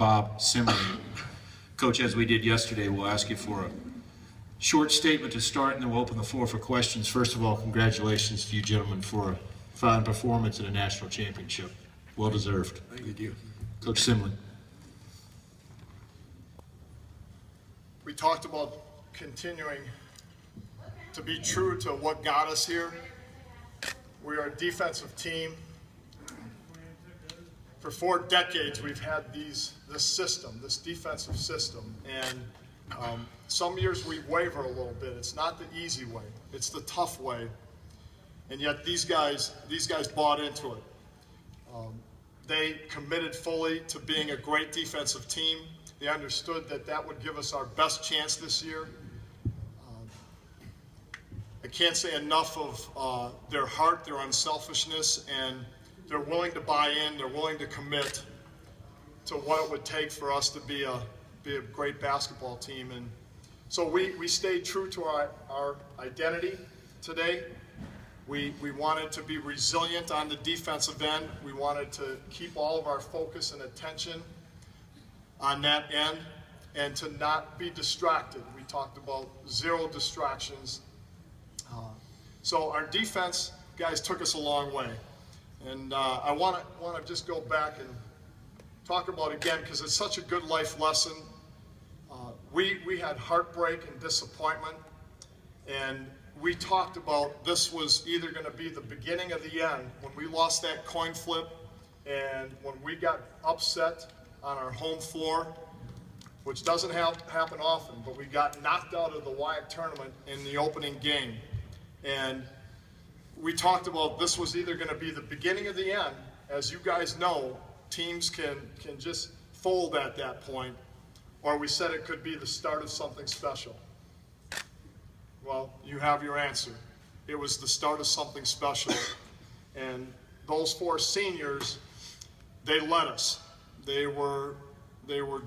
Bob Simley. Coach, as we did yesterday, we'll ask you for a short statement to start, and then we'll open the floor for questions. First of all, congratulations to you gentlemen for a fine performance in a national championship. Well deserved. Thank you. Coach Simley. We talked about continuing to be true to what got us here. We are a defensive team. For 4 decades, we've had this system, this defensive system, and some years we waver a little bit. It's not the easy way; it's the tough way. And yet these guys bought into it. They committed fully to being a great defensive team. They understood that that would give us our best chance this year. I can't say enough of their heart, their unselfishness, and they're willing to buy in, they're willing to commit to what it would take for us to be a great basketball team. And so we stayed true to our identity today. We wanted to be resilient on the defensive end. We wanted to keep all of our focus and attention on that end and to not be distracted. We talked about 0 distractions. So our defense, guys, took us a long way. And I want to just go back and talk about again, because it's such a good life lesson. We had heartbreak and disappointment, and we talked about this was either going to be the beginning of the end when we lost that coin flip and when we got upset on our home floor, which doesn't happen often, but we got knocked out of the Wyatt tournament in the opening game. And we talked about this was either going to be the beginning of the end. As you guys know, teams can just fold at that point, or we said it could be the start of something special. Well, you have your answer. It was the start of something special. And those 4 seniors, they led us. They were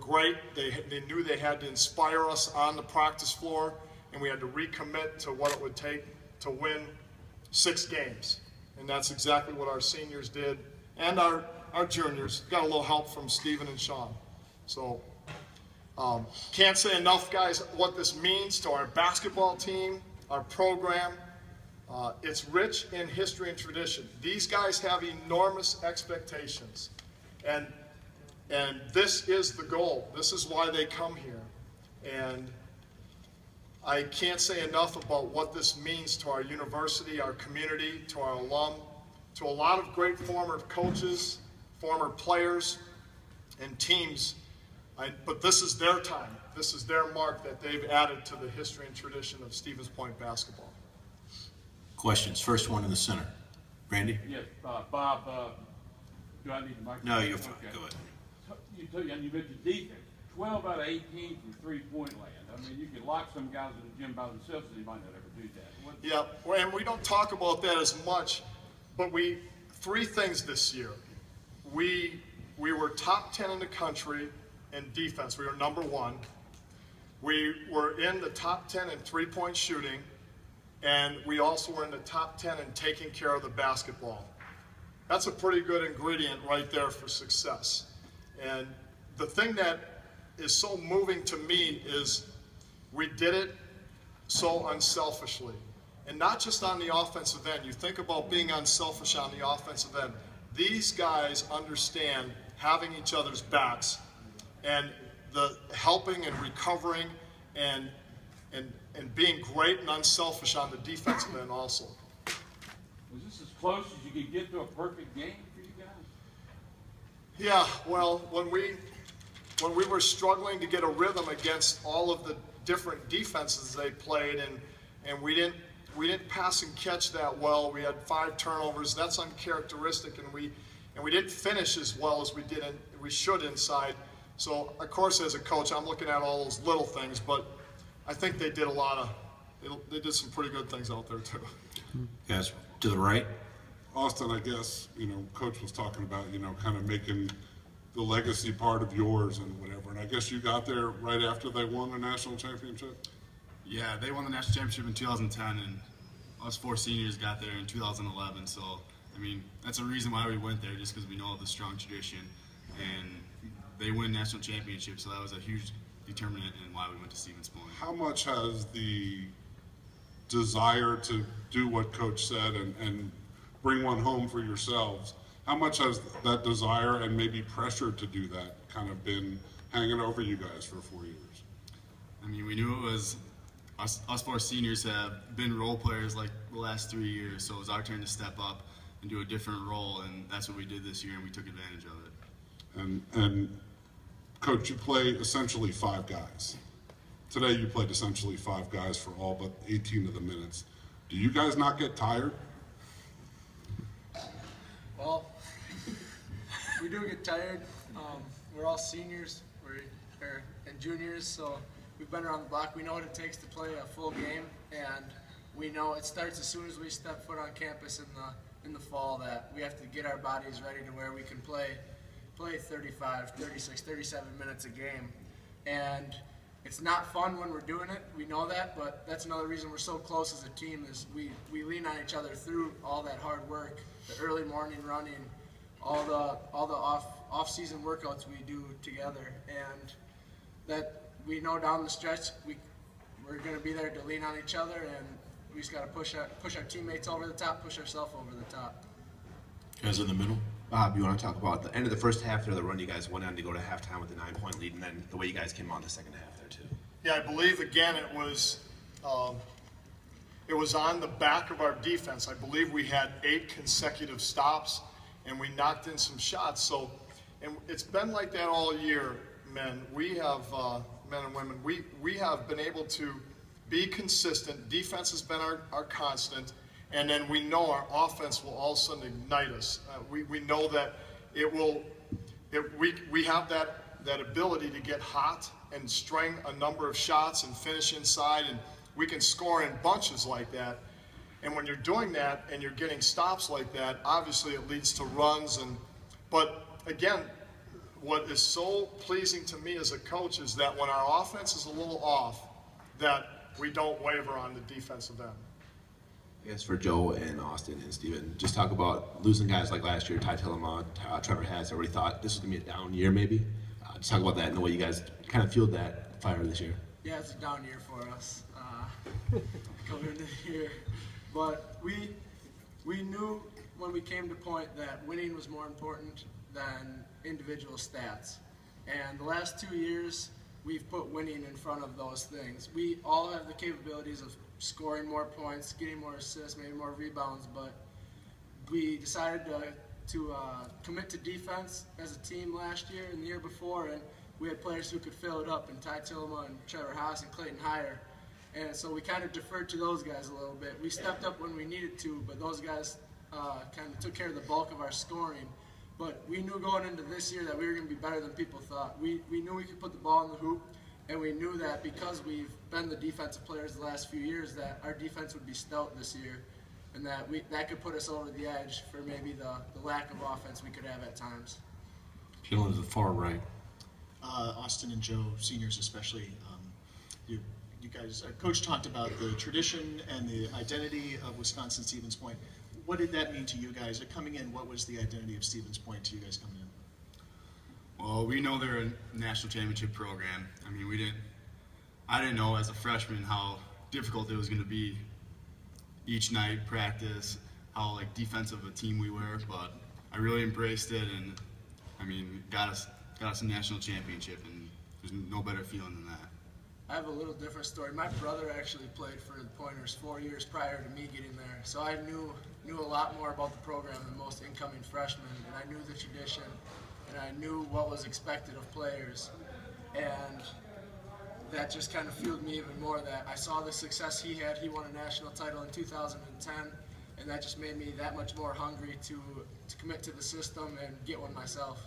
great. They knew they had to inspire us on the practice floor, and we had to recommit to what it would take to win 6 games. And that's exactly what our seniors did. And our juniors got a little help from Stephen and Sean. So can't say enough, guys, what this means to our basketball team, our program. It's rich in history and tradition. These guys have enormous expectations. And this is the goal. This is why they come here. And I can't say enough about what this means to our university, our community, to our alum, to a lot of great former coaches, former players, and teams. But this is their time. This is their mark that they've added to the history and tradition of Stevens Point basketball. Questions. First one in the center. Brandy? Yes, Bob, do I need the microphone? No, you're fine. Okay. Go ahead. You mentioned defense. 12 out of 18 from three-point land. I mean, you could lock some guys in the gym by themselves, and they might not ever do that. Yeah, and we don't talk about that as much, but 3 things this year. We were top 10 in the country in defense. We were number 1. We were in the top 10 in three-point shooting, and we also were in the top 10 in taking care of the basketball. That's a pretty good ingredient right there for success. And the thing that is so moving to me is we did it so unselfishly. And not just on the offensive end. You think about being unselfish on the offensive end. These guys understand having each other's backs and the helping and recovering and being great and unselfish on the defensive end also. Was this as close as you could get to a perfect game for you guys? Yeah, well, when we were struggling to get a rhythm against all of the different defenses they played, and we didn't pass and catch that well. We had 5 turnovers. That's uncharacteristic, and we didn't finish as well as we should inside. So, of course, as a coach, I'm looking at all those little things, but I think they did they did some pretty good things out there too. Guys, to the right. Austin, I guess, Coach was talking about, kind of making the legacy part of yours and whatever. And I guess you got there right after they won the national championship? Yeah, they won the national championship in 2010, and us 4 seniors got there in 2011. So, I mean, that's a reason why we went there, just because we know the strong tradition. And they win national championships, so that was a huge determinant in why we went to Stevens Point. How much has the desire to do what Coach said and bring one home for yourselves, how much has that desire and maybe pressure to do that kind of been hanging over you guys for 4 years? I mean, we knew it was us four seniors have been role players like the last 3 years, so it was our turn to step up and do a different role, and that's what we did this year, and we took advantage of it. And Coach, you play essentially 5 guys. Today you played essentially 5 guys for all but 18 of the minutes. Do you guys not get tired? Well, we do get tired. We're all seniors and juniors, so we've been around the block. We know what it takes to play a full game, and we know it starts as soon as we step foot on campus in the fall, that we have to get our bodies ready to where we can play 35, 36, 37 minutes a game. And it's not fun when we're doing it, we know that, but that's another reason we're so close as a team, is we lean on each other through all that hard work, the early morning running, all the off-season workouts we do together, and that we know down the stretch we're going to be there to lean on each other, and we just got to push our teammates over the top, push ourselves over the top. Guys in the middle. Bob, you want to talk about the end of the first half there, the run you guys went on to go to halftime with a 9-point lead, and then the way you guys came on the second half there too? Yeah, I believe again it was on the back of our defense. I believe we had 8 consecutive stops, and we knocked in some shots. So, and it's been like that all year, men. We have men and women. We have been able to be consistent. Defense has been our constant. And then we know our offense will all of a sudden ignite us. We know that we have that ability to get hot and string a number of shots and finish inside, and we can score in bunches like that. And when you're doing that and you're getting stops like that, obviously it leads to runs. But again, what is so pleasing to me as a coach is that when our offense is a little off, that we don't waver on the defensive end. I guess for Joe and Austin and Steven, just talk about losing guys like last year, Ty Tillema, Trevor Hass. Everybody thought this was going to be a down year maybe. Just talk about that and the way you guys kind of fueled that fire this year. Yeah, it's a down year for us coming into the year. But we knew when we came to point that winning was more important than individual stats. And the last 2 years, we've put winning in front of those things. We all have the capabilities of scoring more points, getting more assists, maybe more rebounds, but we decided to commit to defense as a team last year and the year before, and we had players who could fill it up, and Ty Tillema and Trevor Haas and Clayton Heyer. And so we kind of deferred to those guys a little bit. We stepped up when we needed to, but those guys kind of took care of the bulk of our scoring. But we knew going into this year that we were going to be better than people thought. We knew we could put the ball in the hoop, and we knew that because we've been the defensive players the last few years, that our defense would be stout this year, and that could put us over the edge for maybe the lack of offense we could have at times. Peeling to the far right. Austin and Joe, seniors especially, you guys, Coach talked about the tradition and the identity of Wisconsin-Stevens Point. What did that mean to you guys? Coming in, what was the identity of Stevens Point to you guys coming in? Well, we know they're a national championship program. I mean, I didn't know as a freshman how difficult it was going to be each night, practice, how like defensive a team we were, but I really embraced it, and I mean, got us a national championship, and there's no better feeling than that. I have a little different story. My brother actually played for the Pointers 4 years prior to me getting there, so I knew a lot more about the program than most incoming freshmen, and I knew the tradition, and I knew what was expected of players, and that just kind of fueled me even more. That I saw the success he had. He won a national title in 2010, and that just made me that much more hungry to commit to the system and get one myself.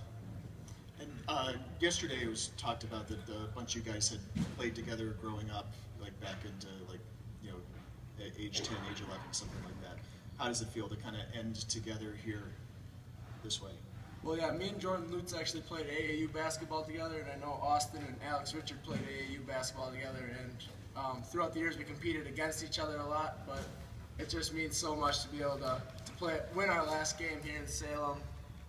And yesterday it was talked about that a bunch of you guys had played together growing up, like back into at age 10, age 11, something like that. How does it feel to kind of end together here this way? Well, yeah, me and Jordan Lutz actually played AAU basketball together, and I know Austin and Alex Richard played AAU basketball together, and throughout the years we competed against each other a lot, but it just means so much to be able to win our last game here in Salem.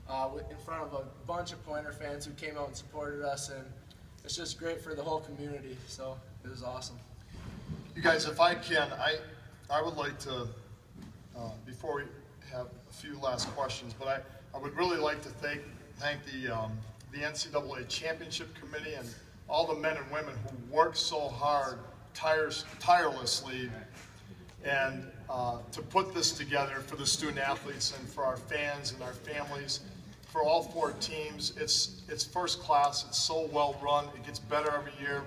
in front of a bunch of Pointer fans who came out and supported us, and it's just great for the whole community, so it was awesome. You guys, if I can, I would like to, before we have a few last questions, but I would really like to thank the NCAA Championship Committee and all the men and women who work so hard, tirelessly, and to put this together for the student athletes and for our fans and our families. For all 4 teams, it's first class. It's so well run. It gets better every year.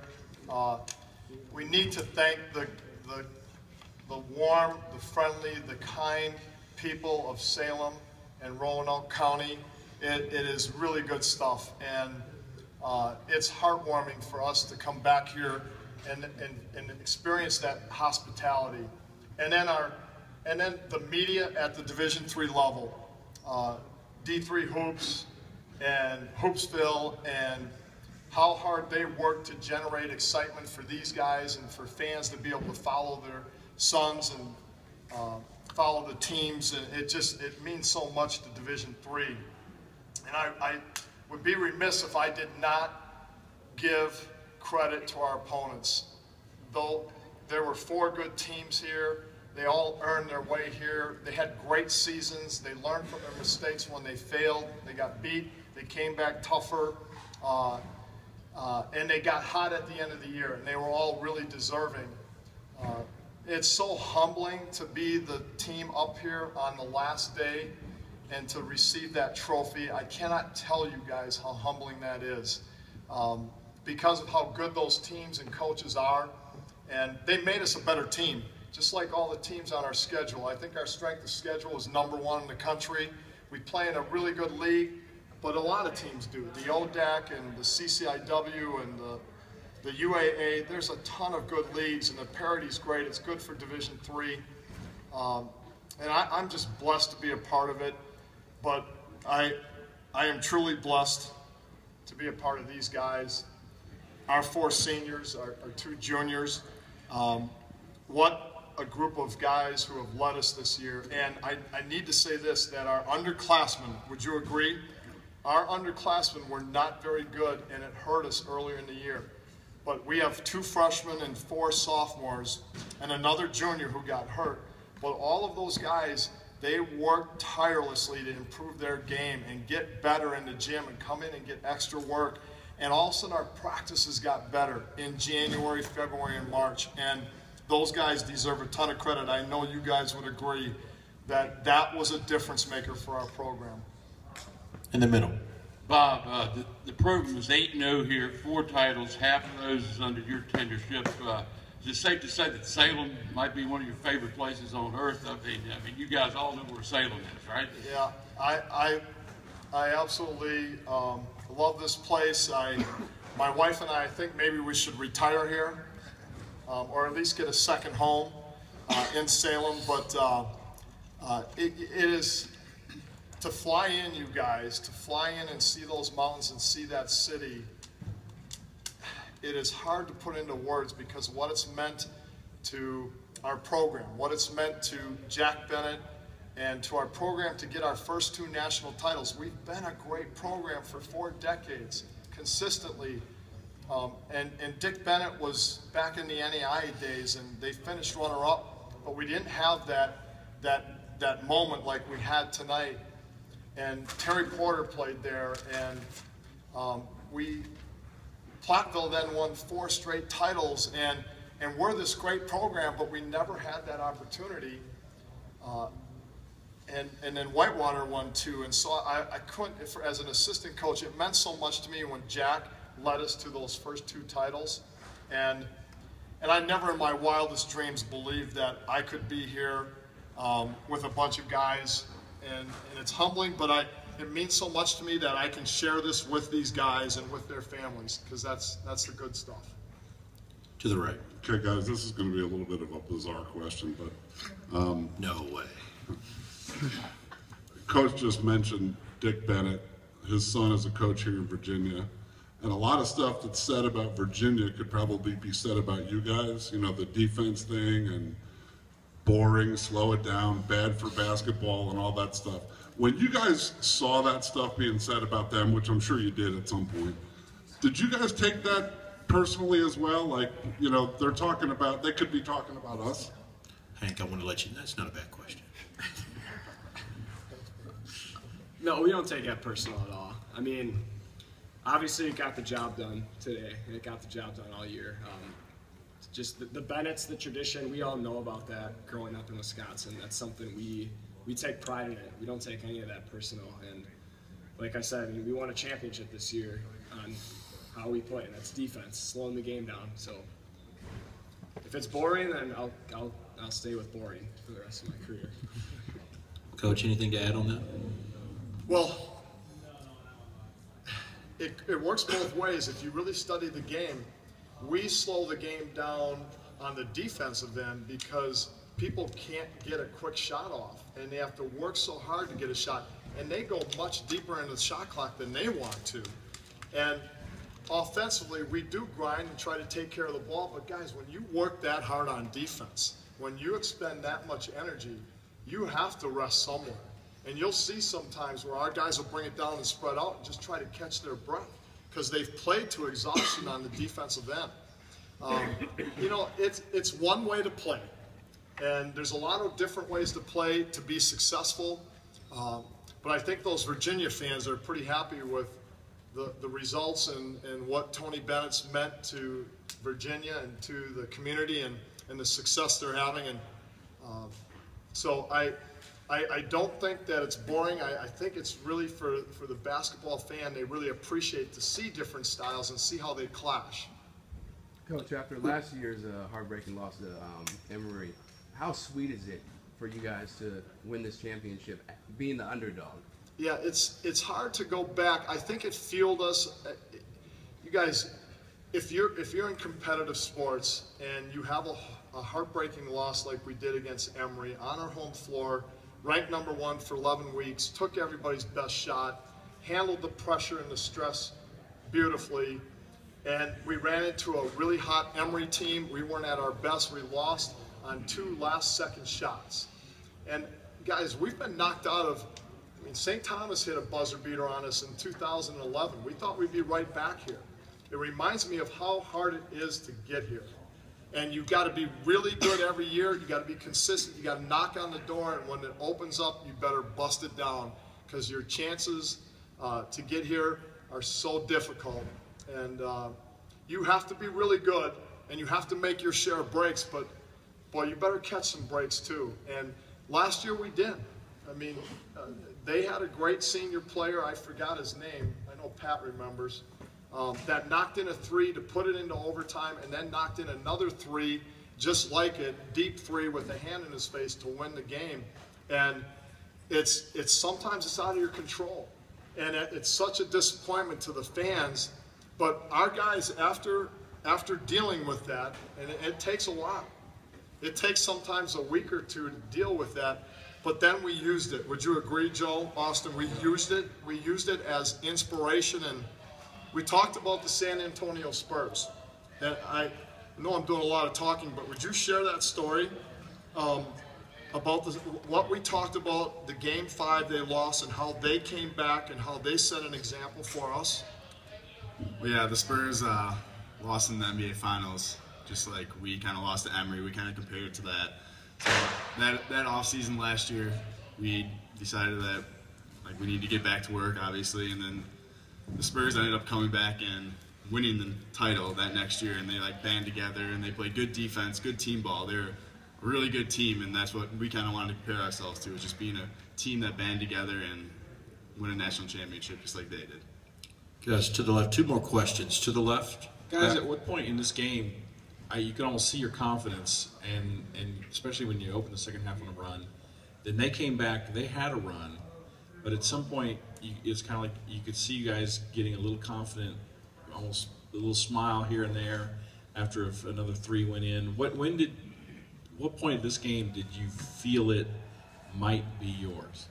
We need to thank the warm, the friendly, the kind people of Salem and Roanoke County. It is really good stuff, and it's heartwarming for us to come back here and experience that hospitality. And then the media at the Division III level, D3 Hoops and Hoopsville, and how hard they work to generate excitement for these guys and for fans to be able to follow their sons and follow the teams. And it means so much to Division III. And I would be remiss if I did not give credit to our opponents. Though there were 4 good teams here, they all earned their way here. They had great seasons. They learned from their mistakes when they failed. They got beat. They came back tougher. And they got hot at the end of the year, and they were all really deserving. It's so humbling to be the team up here on the last day and to receive that trophy. I cannot tell you guys how humbling that is, because of how good those teams and coaches are. And they made us a better team, just like all the teams on our schedule. I think our strength of schedule is #1 in the country. We play in a really good league, but a lot of teams do. The ODAC and the CCIW and the UAA, there's a ton of good leagues, and the parity's great. It's good for Division III. And I'm just blessed to be a part of it, but I am truly blessed to be a part of these guys. Our 4 seniors, our 2 juniors, what a group of guys who have led us this year. And I need to say this, that our underclassmen, would you agree? Our underclassmen were not very good, and it hurt us earlier in the year. But we have 2 freshmen and 4 sophomores and another junior who got hurt. But all of those guys, they worked tirelessly to improve their game and get better in the gym and come in and get extra work. And all of a sudden our practices got better in January, February, and March. And those guys deserve a ton of credit. I know you guys would agree that that was a difference maker for our program. In the middle. Bob, the program is 8-0 here, 4 titles, half of those is under your tenureship. Is it safe to say that Salem might be one of your favorite places on earth? I mean, you guys all know where Salem is, right? Yeah, I absolutely love this place. My wife and I think maybe we should retire here, or at least get a second home in Salem. But it is, to fly in, you guys, to fly in and see those mountains and see that city, it is hard to put into words, because what it's meant to our program, what it's meant to Jack Bennett, and to our program to get our first 2 national titles. We've been a great program for 4 decades, consistently. And Dick Bennett was back in the NAIA days, and they finished runner-up, but we didn't have that moment like we had tonight. And Terry Porter played there, and Platteville then won 4 straight titles, and we're this great program, but we never had that opportunity. And then Whitewater won 2, and so I couldn't, as an assistant coach, it meant so much to me when Jack led us to those first 2 titles. And I never in my wildest dreams believed that I could be here with a bunch of guys. And it's humbling, but it means so much to me that I can share this with these guys and with their families, because that's the good stuff. To the right. Okay, guys, this is going to be a little bit of a bizarre question, but No way. Coach just mentioned Dick Bennett. His son is a coach here in Virginia, and a lot of stuff that's said about Virginia could probably be said about you guys. You know, the defense thing and boring, slow it down, bad for basketball, and all that stuff. When you guys saw that stuff being said about them, which I'm sure you did at some point, did you guys take that personally as well? Like, you know, they could be talking about us. Hank, I want to let you know that's not a bad question. No, we don't take that personal at all. I mean, obviously it got the job done today, and it got the job done all year. Just the Bennett's, the tradition, we all know about that growing up in Wisconsin. That's something we take pride in it. We don't take any of that personal. And like I said, I mean, we won a championship this year on how we play, and that's defense, slowing the game down. So if it's boring, then I'll stay with boring for the rest of my career. Coach, anything to add on that? Well, it works both ways. If you really study the game, we slow the game down on the defensive end because people can't get a quick shot off, and they have to work so hard to get a shot, and they go much deeper into the shot clock than they want to. And offensively, we do grind and try to take care of the ball, but guys, when you work that hard on defense, when you expend that much energy, you have to rest somewhere. And you'll see sometimes where our guys will bring it down and spread out and just try to catch their breath because they've played to exhaustion on the defensive end. You know, it's one way to play. And there's a lot of different ways to play to be successful. But I think those Virginia fans are pretty happy with the results and what Tony Bennett's meant to Virginia and to the community and the success they're having. And so I don't think that it's boring. I think it's really for the basketball fan, they really appreciate to see different styles and see how they clash. Coach, after last year's heartbreaking loss to Emory, how sweet is it for you guys to win this championship, being the underdog? Yeah, it's hard to go back. I think it fueled us. You guys, if you're in competitive sports and you have a heartbreaking loss like we did against Emory on our home floor, ranked #1 for 11 weeks, took everybody's best shot, handled the pressure and the stress beautifully, and we ran into a really hot Emory team. We weren't at our best. We lost on 2 last-second shots. And guys, we've been knocked out of, I mean, St. Thomas hit a buzzer beater on us in 2011. We thought we'd be right back here. It reminds me of how hard it is to get here. And you've got to be really good every year. You've got to be consistent. You've got to knock on the door, and when it opens up, you better bust it down because your chances to get here are so difficult. And you have to be really good, and you have to make your share of breaks, but boy, you better catch some breaks too. And last year we did. I mean, they had a great senior player. I forgot his name. I know Pat remembers. That knocked in a 3 to put it into overtime, and then knocked in another 3 just like it, deep 3 with a hand in his face to win the game. And it's sometimes it's out of your control, and it's such a disappointment to the fans. But our guys, after dealing with that, and it takes a lot. It takes sometimes a week or 2 to deal with that. But then we used it. Would you agree, Joe, Austin? We used it. We used it as inspiration, and we talked about the San Antonio Spurs. And I know I'm doing a lot of talking, but would you share that story about what we talked about, the Game 5 they lost, and how they came back and how they set an example for us? Well, yeah, the Spurs lost in the NBA Finals, just like we kind of lost to Emory. We kind of compared it to that. So that offseason last year, we decided that like we need to get back to work, obviously, and then the Spurs ended up coming back and winning the title that next year, and they like band together and they played good defense, good team ball. They're a really good team, and that's what we kind of wanted to compare ourselves to, was just being a team that band together and win a national championship just like they did. Guys, to the left, 2 more questions. To the left. Guys, at what point in this game, you can almost see your confidence, and especially when you open the second half on a run. Then they came back, they had a run, but at some point, it's kind of like you could see you guys getting a little confident, almost a little smile here and there after another 3 went in. What point of this game did you feel it might be yours?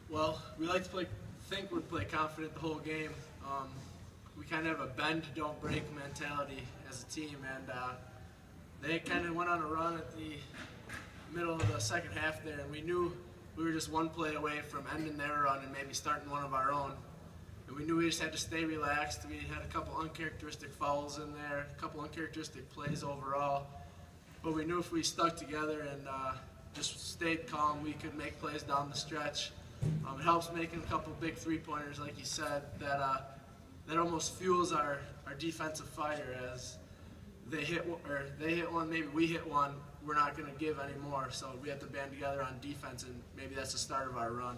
Well, we like to think we play confident the whole game. We kind of have a bend, don't break mentality as a team, and they kind of went on a run at the middle of the second half there, and we knew we were just one play away from ending their run and maybe starting one of our own. And we knew we just had to stay relaxed. We had a couple uncharacteristic fouls in there, a couple uncharacteristic plays overall. But we knew if we stuck together and just stayed calm, we could make plays down the stretch. It helps making a couple big three-pointers, like you said, that almost fuels our defensive fire. As they hit one, maybe we hit one, we're not going to give any more. So we have to band together on defense, and maybe that's the start of our run.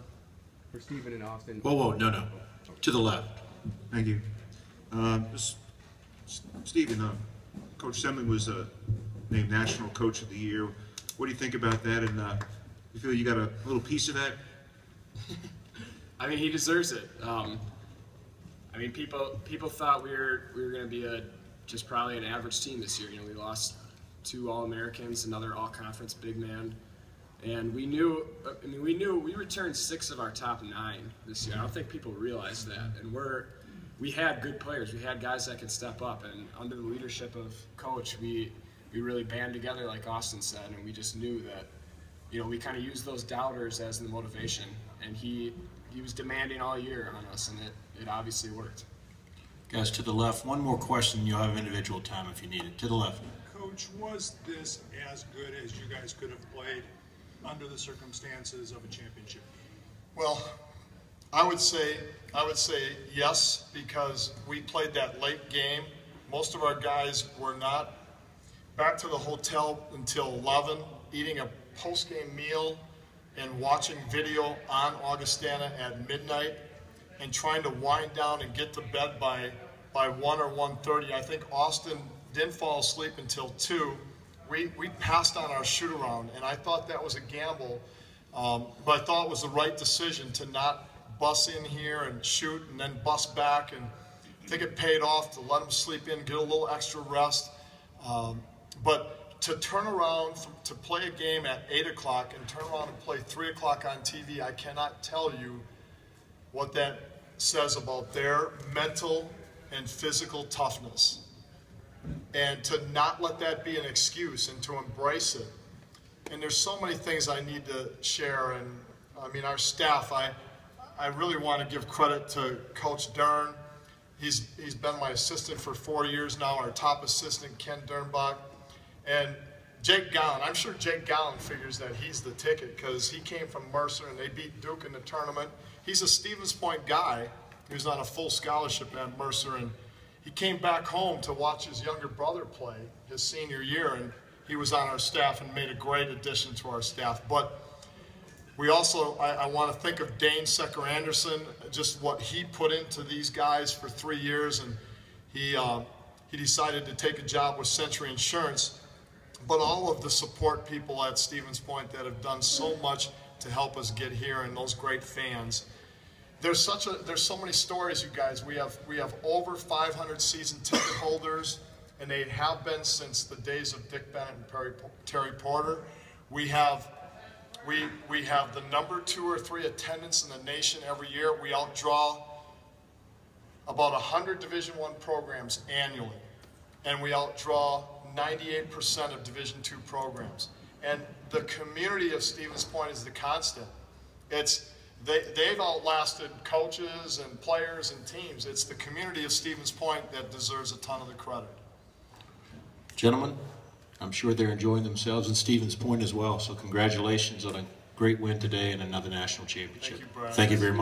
For Stephen and Austin. Whoa, no. To the left. Thank you. Stephen, Coach Semling was named National Coach of the Year. What do you think about that? And you feel you got a little piece of that? I mean, he deserves it. I mean, people thought we were going to be just probably an average team this year. You know, we lost 2 All-Americans, another All-Conference big man. And we returned 6 of our top 9 this year. I don't think people realize that. And we had good players. We had guys that could step up. And under the leadership of Coach, we really band together, like Austin said. And we just knew that, you know, we kind of used those doubters as the motivation. And he was demanding all year on us, and it obviously worked. Guys, to the left, one more question. You'll have individual time if you need it. To the left. Coach, was this as good as you guys could have played under the circumstances of a championship? Well, I would say yes, because we played that late game. Most of our guys were not back to the hotel until 11, eating a post-game meal and watching video on Augustana at midnight and trying to wind down and get to bed by 1 or 1:30. I think Austin didn't fall asleep until 2. We passed on our shoot-around, and I thought that was a gamble, but I thought it was the right decision to not bus in here and shoot and then bus back, and I think it paid off to let them sleep in, get a little extra rest. But to turn around, to play a game at 8 o'clock and turn around and play 3 o'clock on TV, I cannot tell you what that says about their mental and physical toughness. And to not let that be an excuse and to embrace it. And there's so many things I need to share. And I mean, our staff, I really want to give credit to Coach Dern. He's been my assistant for 4 years now, our top assistant, Ken Dernbach. And Jake Gowan, I'm sure Jake Gowan figures that he's the ticket because he came from Mercer and they beat Duke in the tournament. He's a Stevens Point guy who's on a full scholarship at Mercer, and he came back home to watch his younger brother play his senior year, and he was on our staff and made a great addition to our staff. But we also, I want to think of Dane Secker Anderson, just what he put into these guys for 3 years, and he decided to take a job with Century Insurance. But all of the support people at Stevens Point that have done so much to help us get here, and those great fans. There's so many stories, you guys. We have over 500 season ticket holders, and they have been since the days of Dick Bennett and Terry Porter. We have the number 2 or 3 attendance in the nation every year. We outdraw about 100 Division I programs annually, and we outdraw 98% of Division II programs. And the community of Stevens Point is the constant. They've outlasted coaches and players and teams. It's the community of Stevens Point that deserves a ton of the credit. Gentlemen, I'm sure they're enjoying themselves in Stevens Point as well, so congratulations on a great win today and another national championship. Thank you, Brad. Thank you very much.